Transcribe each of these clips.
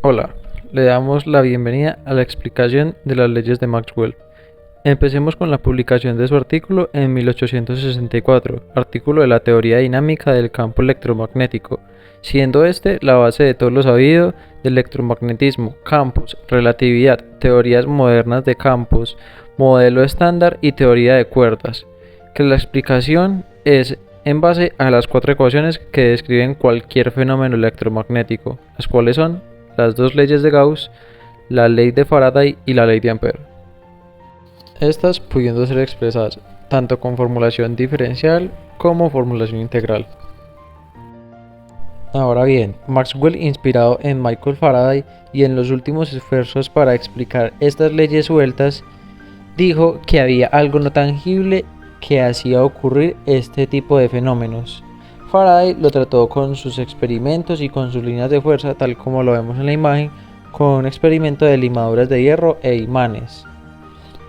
Hola, le damos la bienvenida a la explicación de las leyes de Maxwell. Empecemos con la publicación de su artículo en 1864, artículo de la teoría dinámica del campo electromagnético, siendo este la base de todo lo sabido del electromagnetismo, campos, relatividad, teorías modernas de campos, modelo estándar y teoría de cuerdas, que la explicación es en base a las cuatro ecuaciones que describen cualquier fenómeno electromagnético, las cuales son las dos leyes de Gauss, la ley de Faraday y la ley de Ampère. Estas pudiendo ser expresadas tanto con formulación diferencial como formulación integral. Ahora bien, Maxwell, inspirado en Michael Faraday y en los últimos esfuerzos para explicar estas leyes sueltas, dijo que había algo no tangible que hacía ocurrir este tipo de fenómenos. Faraday lo trató con sus experimentos y con sus líneas de fuerza, tal como lo vemos en la imagen, con un experimento de limaduras de hierro e imanes.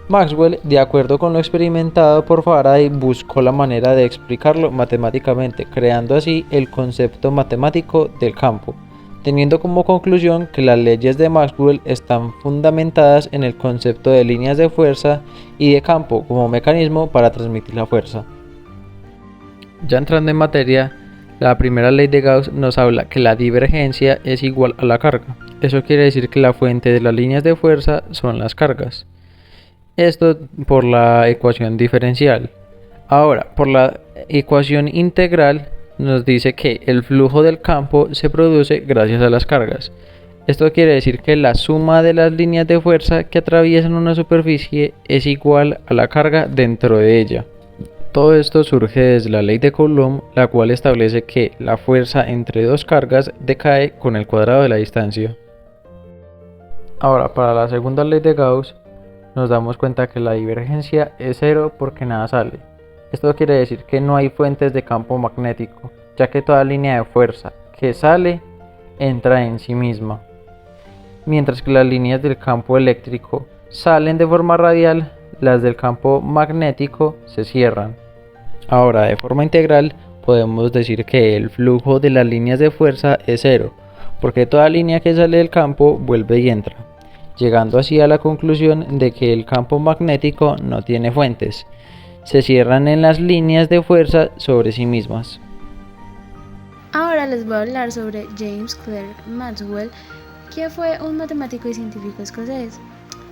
Maxwell, de acuerdo con lo experimentado por Faraday, buscó la manera de explicarlo matemáticamente, creando así el concepto matemático del campo, teniendo como conclusión que las leyes de Maxwell están fundamentadas en el concepto de líneas de fuerza y de campo como mecanismo para transmitir la fuerza. Ya entrando en materia, la primera ley de Gauss nos habla que la divergencia es igual a la carga. Eso quiere decir que la fuente de las líneas de fuerza son las cargas. Esto por la ecuación diferencial. Ahora, por la ecuación integral nos dice que el flujo del campo se produce gracias a las cargas. Esto quiere decir que la suma de las líneas de fuerza que atraviesan una superficie es igual a la carga dentro de ella. Todo esto surge desde la ley de Coulomb, la cual establece que la fuerza entre dos cargas decae con el cuadrado de la distancia. Ahora, para la segunda ley de Gauss, nos damos cuenta que la divergencia es cero porque nada sale. Esto quiere decir que no hay fuentes de campo magnético, ya que toda línea de fuerza que sale entra en sí misma, mientras que las líneas del campo eléctrico salen de forma radial, las del campo magnético se cierran. Ahora, de forma integral, podemos decir que el flujo de las líneas de fuerza es cero, porque toda línea que sale del campo vuelve y entra, llegando así a la conclusión de que el campo magnético no tiene fuentes, se cierran en las líneas de fuerza sobre sí mismas. Ahora les voy a hablar sobre James Clerk Maxwell, que fue un matemático y científico escocés,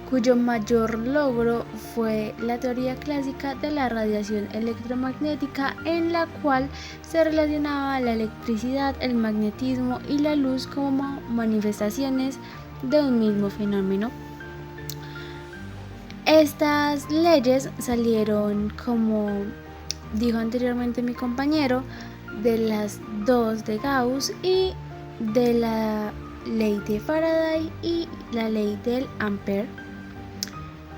cuyo mayor logro fue la teoría clásica de la radiación electromagnética, en la cual se relacionaba la electricidad, el magnetismo y la luz como manifestaciones de un mismo fenómeno. Estas leyes salieron, como dijo anteriormente mi compañero, de las dos de Gauss y de la ley de Faraday y la ley del Ampère,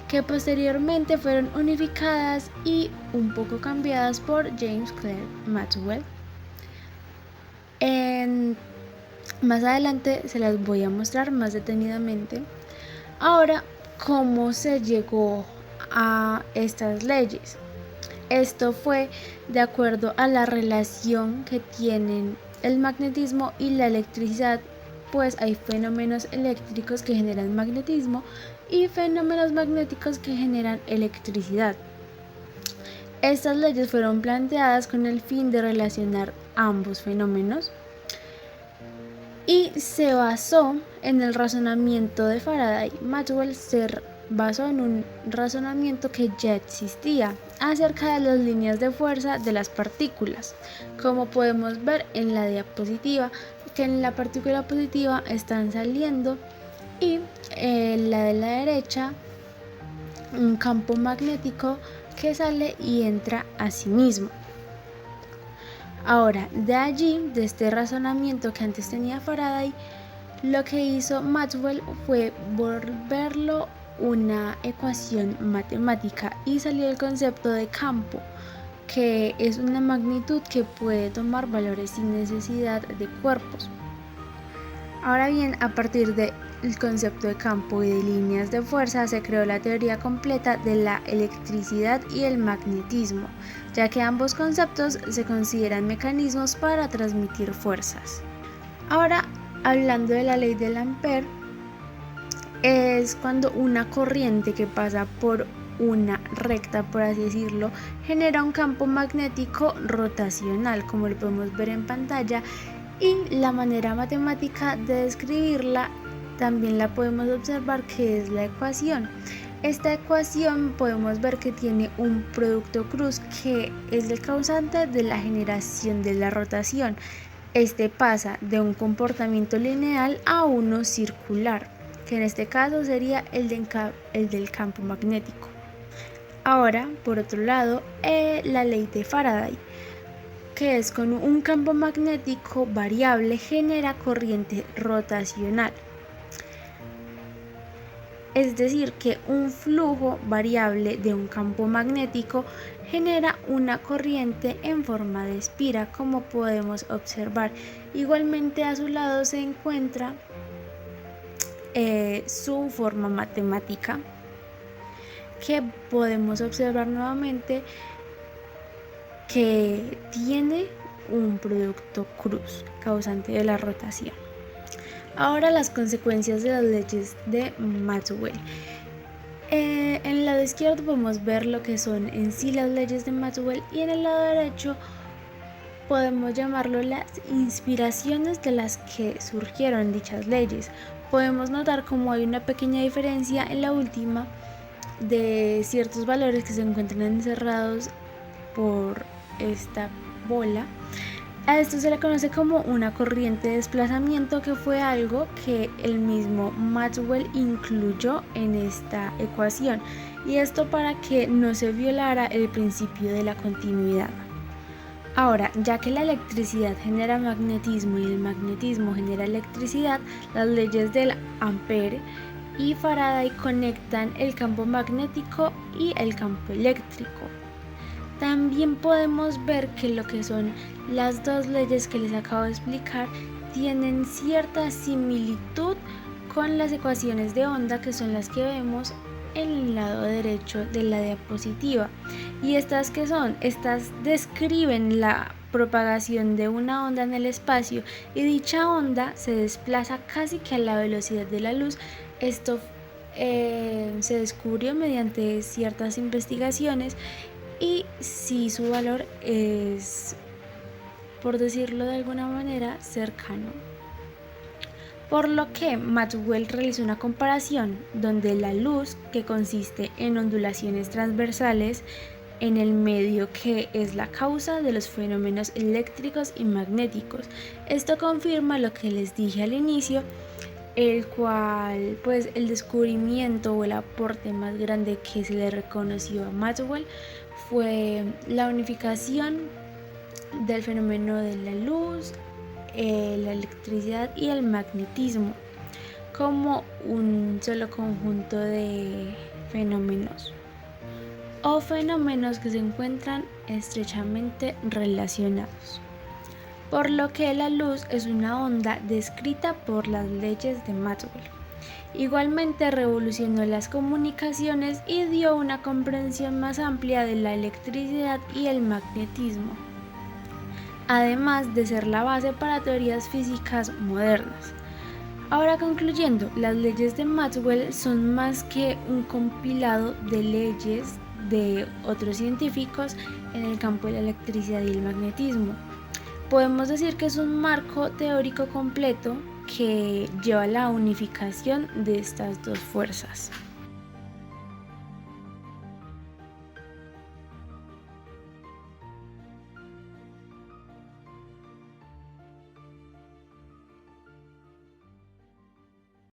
que posteriormente fueron unificadas y un poco cambiadas por James Clerk Maxwell. Más adelante se las voy a mostrar más detenidamente. Ahora, ¿cómo se llegó a estas leyes? Esto fue de acuerdo a la relación que tienen el magnetismo y la electricidad, pues hay fenómenos eléctricos que generan magnetismo y fenómenos magnéticos que generan electricidad. Estas leyes fueron planteadas con el fin de relacionar ambos fenómenos y se basó en el razonamiento de Faraday. Maxwell se basó en un razonamiento que ya existía acerca de las líneas de fuerza de las partículas, como podemos ver en la diapositiva, que en la partícula positiva están saliendo y en la de la derecha un campo magnético que sale y entra a sí mismo. Ahora, de allí, de este razonamiento que antes tenía Faraday, lo que hizo Maxwell fue volverlo una ecuación matemática y salió el concepto de campo, que es una magnitud que puede tomar valores sin necesidad de cuerpos. Ahora bien, a partir del concepto de campo y de líneas de fuerza se creó la teoría completa de la electricidad y el magnetismo, ya que ambos conceptos se consideran mecanismos para transmitir fuerzas. Ahora hablando de la ley del Ampère, es cuando una corriente que pasa por una recta, por así decirlo, genera un campo magnético rotacional, como lo podemos ver en pantalla, y la manera matemática de describirla también la podemos observar, que es la ecuación. Esta ecuación podemos ver que tiene un producto cruz que es el causante de la generación de la rotación. Este pasa de un comportamiento lineal a uno circular, que en este caso sería el del campo magnético. Ahora, por otro lado, la ley de Faraday, que es con un campo magnético variable genera corriente rotacional. Es decir, que un flujo variable de un campo magnético genera una corriente en forma de espira, como podemos observar. Igualmente a su lado se encuentra su forma matemática, que podemos observar nuevamente que tiene un producto cruz causante de la rotación. Ahora las consecuencias de las leyes de Maxwell. En el lado izquierdo podemos ver lo que son en sí las leyes de Maxwell, y en el lado derecho podemos llamarlo las inspiraciones de las que surgieron dichas leyes. Podemos notar como hay una pequeña diferencia en la última de ciertos valores que se encuentran encerrados por esta bola. A esto se le conoce como una corriente de desplazamiento, que fue algo que el mismo Maxwell incluyó en esta ecuación, y esto para que no se violara el principio de la continuidad. Ahora, ya que la electricidad genera magnetismo y el magnetismo genera electricidad, las leyes del Ampère y Faraday conectan el campo magnético y el campo eléctrico. También podemos ver que lo que son las dos leyes que les acabo de explicar tienen cierta similitud con las ecuaciones de onda, que son las que vemos en el lado derecho de la diapositiva. ¿Y estas qué son? Estas describen la propagación de una onda en el espacio, y dicha onda se desplaza casi que a la velocidad de la luz. Esto se descubrió mediante ciertas investigaciones, y si su valor es, por decirlo de alguna manera, cercano. Por lo que Maxwell realizó una comparación donde la luz, que consiste en ondulaciones transversales en el medio, que es la causa de los fenómenos eléctricos y magnéticos. Esto confirma lo que les dije al inicio, el cual pues el descubrimiento o el aporte más grande que se le reconoció a Maxwell fue la unificación del fenómeno de la luz, la electricidad y el magnetismo como un solo conjunto de fenómenos, o fenómenos que se encuentran estrechamente relacionados. Por lo que la luz es una onda descrita por las leyes de Maxwell. Igualmente revolucionó las comunicaciones y dio una comprensión más amplia de la electricidad y el magnetismo, además de ser la base para teorías físicas modernas. Ahora, concluyendo, las leyes de Maxwell son más que un compilado de leyes de otros científicos en el campo de la electricidad y el magnetismo. Podemos decir que es un marco teórico completo que lleva a la unificación de estas dos fuerzas.